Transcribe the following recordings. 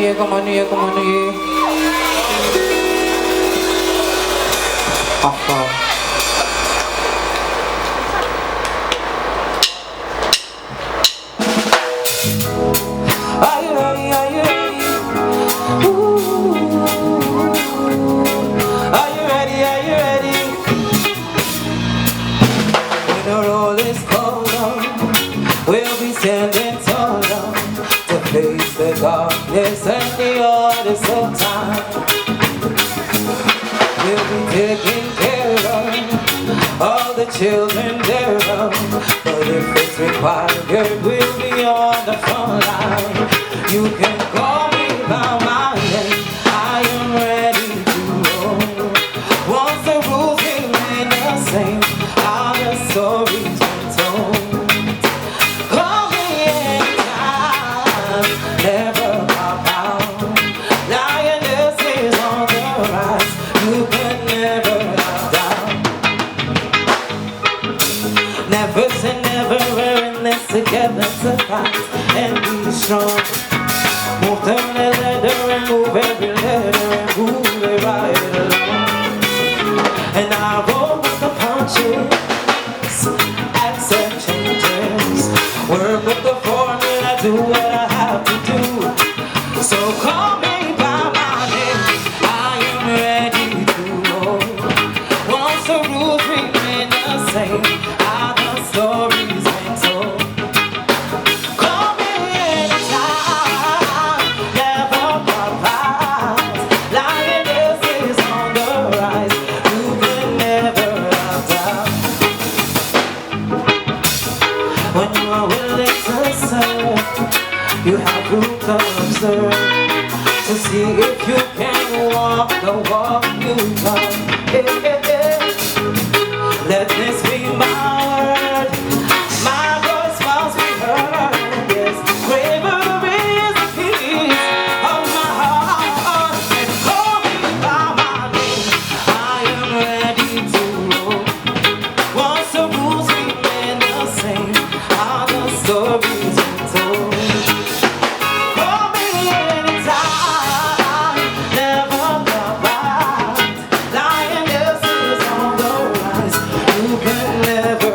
yeah, come on, yeah, come on, yeah. Are you ready? Are you ready? Ooh. Are you ready? Are you ready? When the roll is called on, we'll be standing tall to face the darkness and the orders of time. We'll be taking care of all the children thereof, but if it's required, we'll be on the front line. You can call me by my name, I am ready to roll. Once the rules remain the same, how the stories been told. Call me anytime, never pop out. Lioness is on the rise, you can never doubt. Never say never, we're in this together to fight and be strong. Move the letter and move every letter and move it right along. And I roll with the punches, accept changes, work with the formula, do what I have to do. So call me by my name, I am ready to roll. Once the rules remain the same, how the stories been told. Call me anytime, never compromise. Lioness is on the rise, you can never doubt. When you are willing to serve, you have room to observe, to see if you can walk the walk you talk. Let this be my word, my voice must be heard. Yes, bravery is the peace of my heart. And call me by my name, I am ready to roll. Once the rules remain the same, how the stories been told. Call me anytime, never come out. Lioness is on the rise, you can never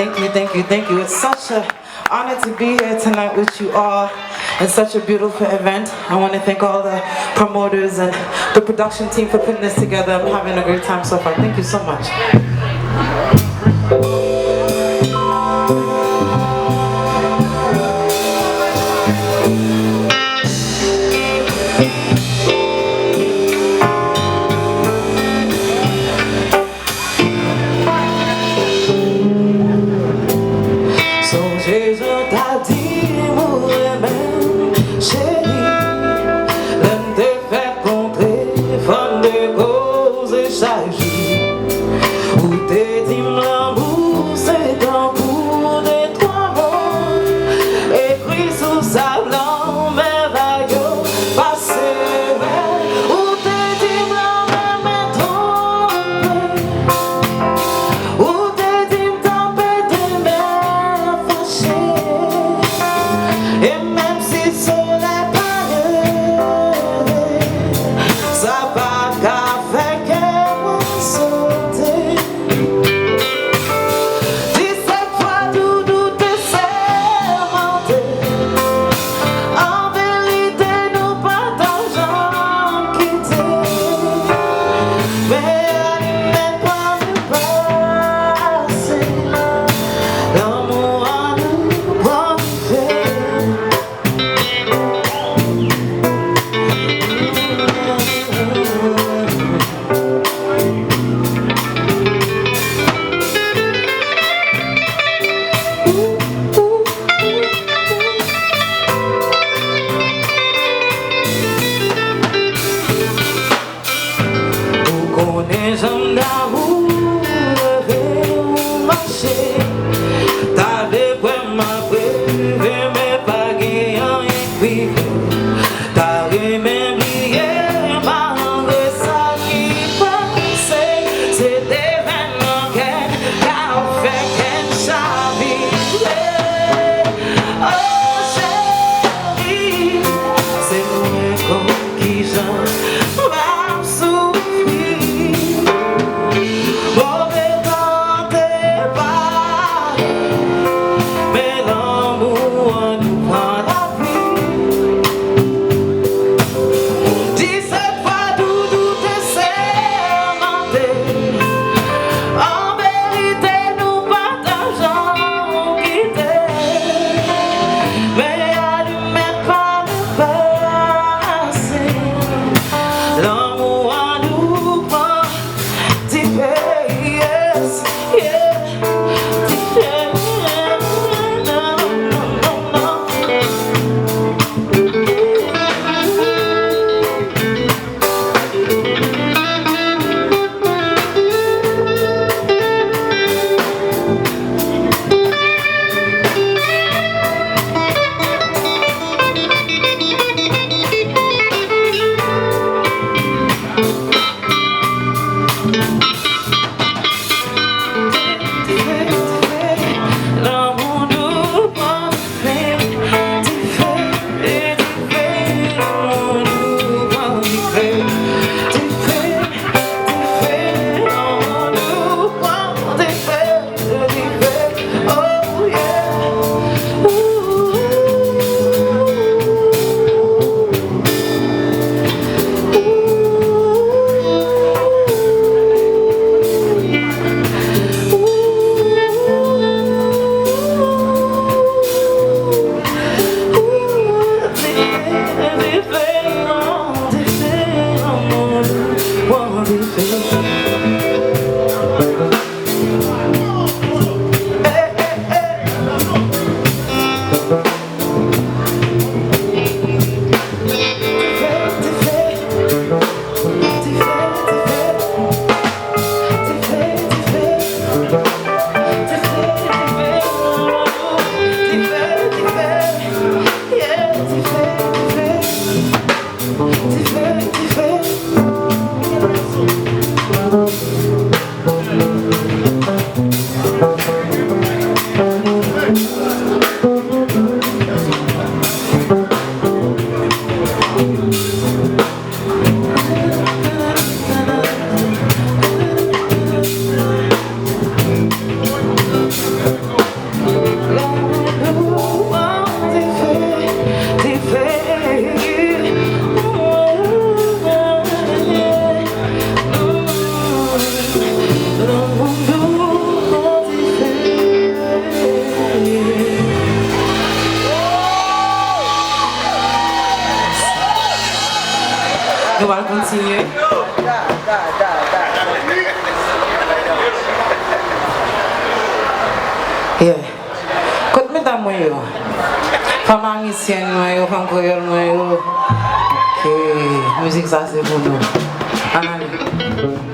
Thank you. It's such an honor to be here tonight with you all. It's such a beautiful event. I want to thank all the promoters and the production team for putting this together. I'm having a great time so far. Thank you so much. continuer. Yeah. Quand mesdames yo, femme haïtienne yo, femme créole yo. OK, musique ça c'est pour nous. Analyse.